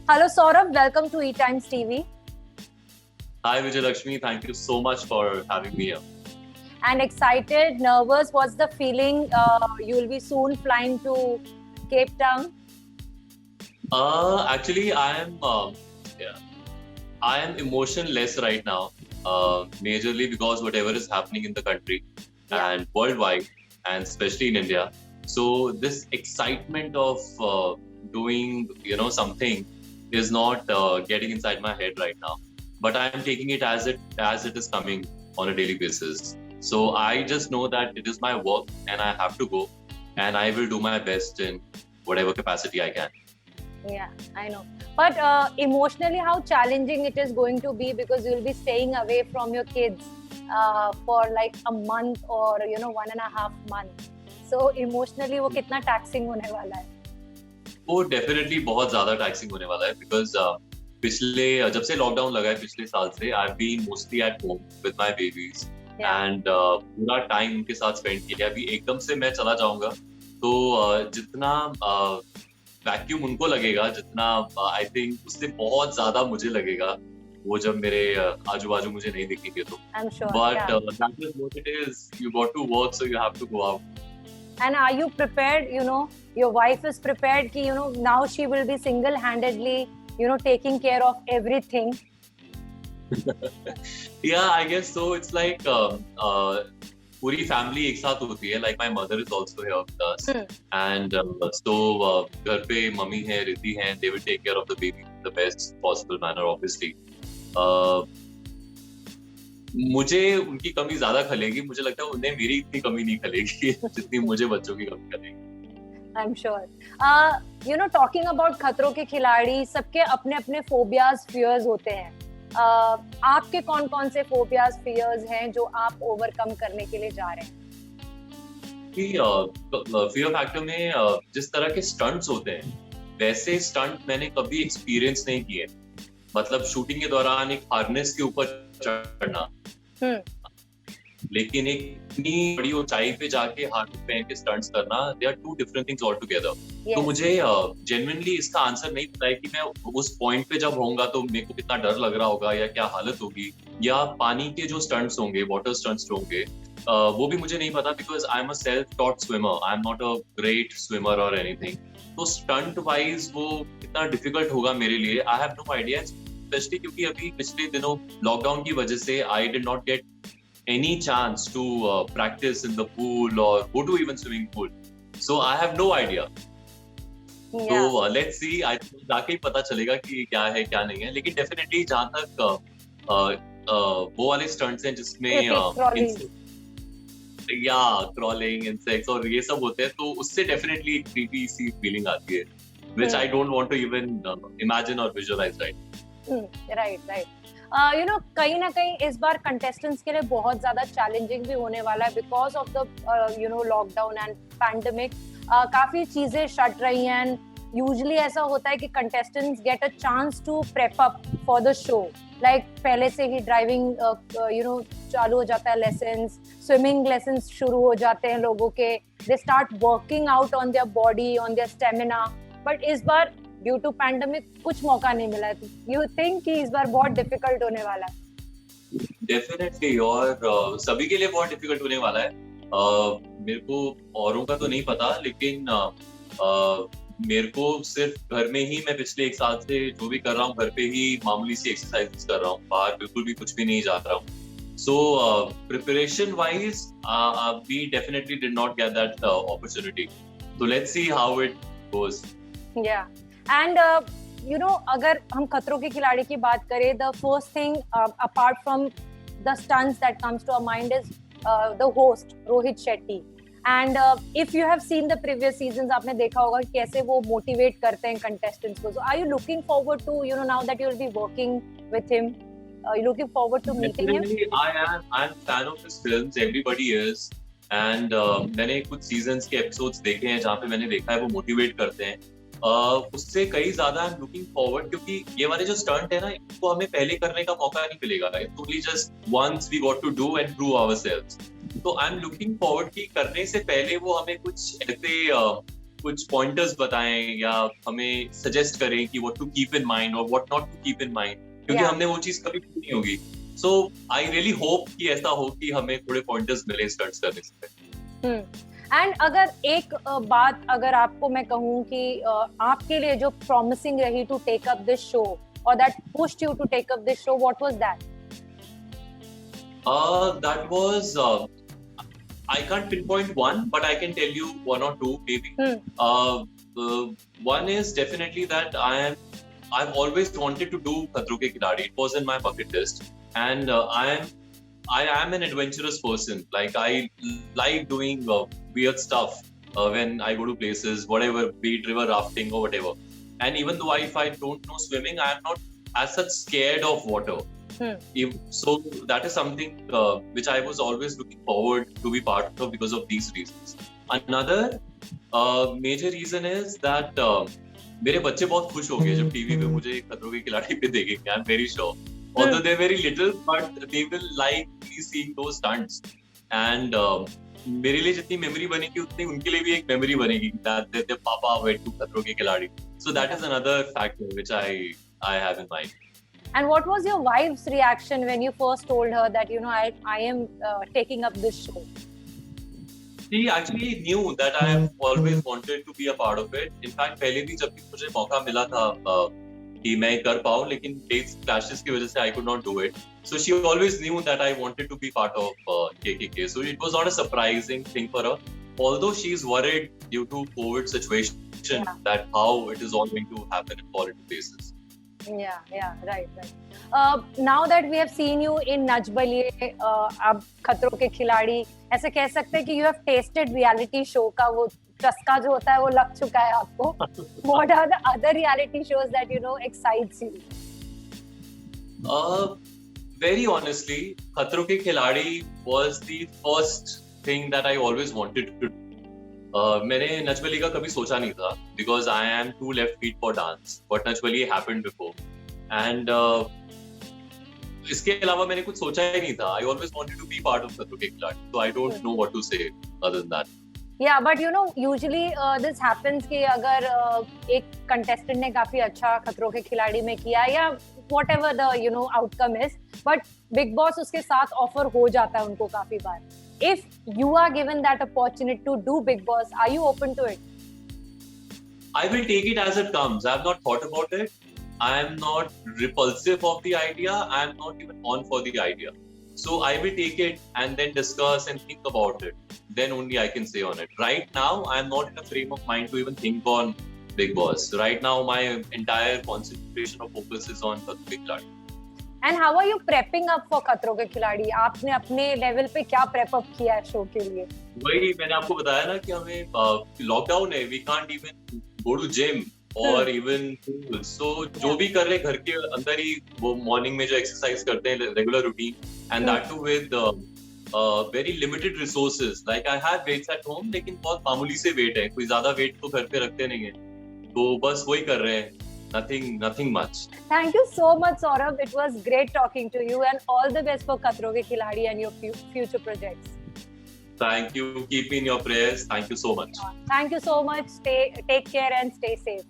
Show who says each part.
Speaker 1: Hello Saurabh, welcome to eTimes TV.
Speaker 2: Hi Vijay Lakshmi, thank you so much for having me here.
Speaker 1: And excited, nervous, what's the feeling? You'll be soon flying to Cape Town?
Speaker 2: Actually, I am emotionless right now, majorly because whatever is happening in the country and worldwide, and especially in India. So this excitement of doing, something is not getting inside my head right now. But I am taking it as it is coming on a daily basis. So I just know that it is my work and I have to go, and I will do my best in whatever capacity I can.
Speaker 1: Yeah, I know. But emotionally, how challenging it is going to be, because you'll be staying away from your kids for like a month or 1.5 months. So emotionally, वो कितना taxing होने वाला है?
Speaker 2: वो definitely बहुत ज्यादा taxing होने वाला है बिकॉज पिछले जब से लॉकडाउन लगा है पिछले साल से I have been mostly at home with my babies and पूरा टाइम उनके साथ स्पेंड किया. अभी एकदम से मैं चला जाऊंगा तो जितना वैक्यूम उनको लगेगा, जितना आई थिंक उससे बहुत ज्यादा मुझे लगेगा वो जब मेरे आजू बाजू मुझे नहीं दिखेंगे तो. But that is what it is. You got to work so you have to go out.
Speaker 1: And are you prepared? Your wife is prepared ki, now she will be single-handedly, taking care of everything.
Speaker 2: Yeah, I guess so. It's like पूरी family एक साथ होती है. Like my mother is also here with us, and so घर पे mummy है, रिद्धि है. They will take care of the baby in the best possible manner, obviously. मुझे उनकी कमी ज्यादा खलेगी. मुझे लगता है उन्हें मेरी इतनी कमी नहीं खलेगी जितनी मुझे बच्चों की कमी खलेगी.
Speaker 1: I'm sure. Talking about खतरों के खिलाड़ी, सबके अपने अपने फोबियाज, फियर्स होते हैं. आपके कौन कौन से फोबियाज, फियर्स हैं जो आप ओवरकम करने के लिए जा रहे हैं?
Speaker 2: फियर फैक्टर में जिस तरह के स्टंट्स होते हैं वैसे स्टंट मैंने कभी एक्सपीरियंस नहीं किए. मतलब शूटिंग के दौरान एक हार्नेस के ऊपर चढ़ना, लेकिन एक इतनी बड़ी ऊंचाई पे जाके हाथ पहन के स्टंट्स करना, they are two different things all together. तो मुझे जेन्युइनली इसका आंसर नहीं पता है कि मैं उस पॉइंट पे जब होऊंगा तो मेरे को कितना डर लग रहा होगा या क्या हालत होगी, या पानी के जो स्टंट्स होंगे, वाटर स्टंट्स होंगे, वो भी मुझे नहीं पता because I am a self taught swimmer. I am not a great swimmer और एनीथिंग. तो स्टंट वाइज वो कितना डिफिकल्ट होगा मेरे लिए, I have no idea. Specially क्योंकि अभी पिछले दिनों लॉकडाउन की वजह से I did not get any chance to practice in the pool or go to even swimming pool. So I have no idea. So let's see. I think जाके ही पता चलेगा कि क्या है क्या नहीं है. लेकिन definitely जहाँ तक वो वाले stunts हैं जिसमें crawling, insects और ये सब होते हैं, तो उससे definitely एक creepy सी feeling आती है, which I don't want to even imagine or visualize, right?
Speaker 1: Right. कहीं ना कहीं इस बार कंटेस्टेंट्स के लिए बहुत ज्यादा चैलेंजिंग भी होने वाला है because of the lockdown and pandemic. काफी चीजें शट रही हैं. यूजुअली ऐसा होता है कि contestants get a chance to prep up for the show. Like पहले से ही ड्राइविंग चालू हो जाता है, लेसन्स, स्विमिंग लेसन्स शुरू हो जाते हैं लोगों के. They start working out on their body, on their stamina. But इस बार ड्यू टू पैंडेमिक कुछ मौका नहीं मिला है. यू थिंक कि इस बार बहुत डिफिकल्ट होने वाला है?
Speaker 2: डेफिनेटली, और सभी के लिए बहुत डिफिकल्ट होने वाला है. मेरे को औरों का तो नहीं पता, लेकिन मेरे को सिर्फ घर में ही, मैं पिछले 1 साल से जो भी कर रहा हूँ घर पे ही मामूली सी एक्सरसाइज कर रहा हूँ. बाहर बिल्कुल भी कुछ भी नहीं जा रहा हूँ. So preparation wise we definitely did not get that opportunity. So let's see how it goes.
Speaker 1: Yeah and अगर हम खतरों के खिलाड़ी की बात करें, the first thing apart from the stunts that comes to our mind is the host Rohit Shetty. And if you have seen the previous seasons, आपने देखा होगा कि कैसे वो मोटिवेट करते हैं कंटेस्टेंट्स को. So are you looking forward to now that you will be working with him? Are you looking forward to meeting him?
Speaker 2: I'm fan of his films. Everybody is. And मैंने कुछ seasons के episodes देखे हैं जहाँ पे मैंने देखा है वो मोटिवेट करते हैं. उससे कई ज्यादा आई एम लुकिंग फॉरवर्ड, क्योंकि ये वाले जो स्टंट है ना, इनको हमें पहले करने का मौका नहीं मिलेगा. It's only just once we got to do and prove ourselves. तो आई एम लुकिंग फॉरवर्ड कि करने से पहले वो हमें कुछ ऐसे कुछ पॉइंटर्स बताएं या हमें सजेस्ट करें कि what to keep in mind और what not to keep in mind, क्योंकि हमने वो चीज कभी की नहीं होगी. सो आई रियली होप कि ऐसा हो कि हमें थोड़े पॉइंटर्स मिले स्टंट्स करने से.
Speaker 1: एंड अगर एक बात अगर आपको मैं कहूँ कि आपके लिए जो प्रॉमिसिंग रही to take up this show और that pushed you to take up this show, what was that?
Speaker 2: That was I can't pinpoint one, but I can tell you one or two maybe. One is definitely that I've always wanted to do Khatron Ke Khiladi. It was in my bucket list, and I am an adventurous person. Like I like doing weird stuff when I go to places, whatever, be it river rafting or whatever. And even though if I don't know swimming, I am not as such scared of water. So that is something which I was always looking forward to be part of because of these reasons. Another major reason is that मेरे बच्चे बहुत खुश हो गए जब TV पे मुझे खतरों के खिलाड़ी पे देखेंगे. I'm very sure. Although they're very little, but they will like me seeing those stunts. And मेरे लिए जितनी मेमोरी बनेगी उतनी उनके लिए भी एक मेमोरी बनेगी that their papa went to खतरों के खिलाड़ी. So that is another factor which I have in mind.
Speaker 1: And what was your wife's reaction when you first told her that I am taking up this show?
Speaker 2: She actually knew that I have always wanted to be a part of it. In fact, पहले भी जब भी मुझे मौका मिला था कि मैं कर पाऊँ, लेकिन dates clashes की वजह से I could not do it. So she always knew that I wanted to be part of KKK. So it was not a surprising thing for her. Although she is worried due to COVID situation that how it is all going to happen and fall into places.
Speaker 1: Right. Now that we have seen you in Nach Baliye, अब खतरों के खिलाड़ी, ऐसे कह सकते हैं कि you have tasted reality show का वो चस्का जो होता है वो लग चुका है आपको. What are the other reality shows that excites you?
Speaker 2: Very honestly, खतरों के खिलाड़ी was the first thing that I always wanted to do. मैंने नच बलिए का कभी सोचा नहीं था because I am too left feet for dance, but Nach Baliye happened before. And इसके अलावा मैंने कुछ सोचा ही नहीं था. I always wanted to be part of खतरों के खिलाड़ी, so I don't know what to say other than that.
Speaker 1: Yeah, but usually this happens कि अगर एक contestant ने काफी अच्छा खतरों के खिलाड़ी में किया या whatever the outcome is, but Big Boss उसके साथ offer हो जाता है उनको काफी बार. If you are given that opportunity to do Big Boss, are you open to it?
Speaker 2: I will take it as it comes. I have not thought about it. I am not repulsive of the idea. I am not even on for the idea. So I will take it and then discuss and think about it. Then only I can say on it. Right now, I am not in a frame of mind to even think on Big Boss. Right now, my entire concentration of focus is on the Big Khiladi.
Speaker 1: And how are you prepping up for खतरों के खिलाड़ी? आपने अपने level पे क्या prep up किया है show के लिए?
Speaker 2: वही मैंने आपको बताया ना कि हमें लॉकडाउन है. We can't even go to gym or even so जो भी कर रहे घर के अंदर ही वो मॉर्निंग में जो एक्सरसाइज करते हैं regular routine, and that too with very limited resources. Like I have weights at home, लेकिन बहुत मामूली से वेट है. कोई ज्यादा वेट तो घर पे रखते नहीं है, तो बस वही कर रहे हैं. Nothing much.
Speaker 1: Thank you so much, Saurabh. It was great talking to you, and all the best for खतरों के खिलाड़ी and your future projects.
Speaker 2: Thank you. Keep me in your prayers. Thank you so much.
Speaker 1: Thank you so much. Take care and stay safe.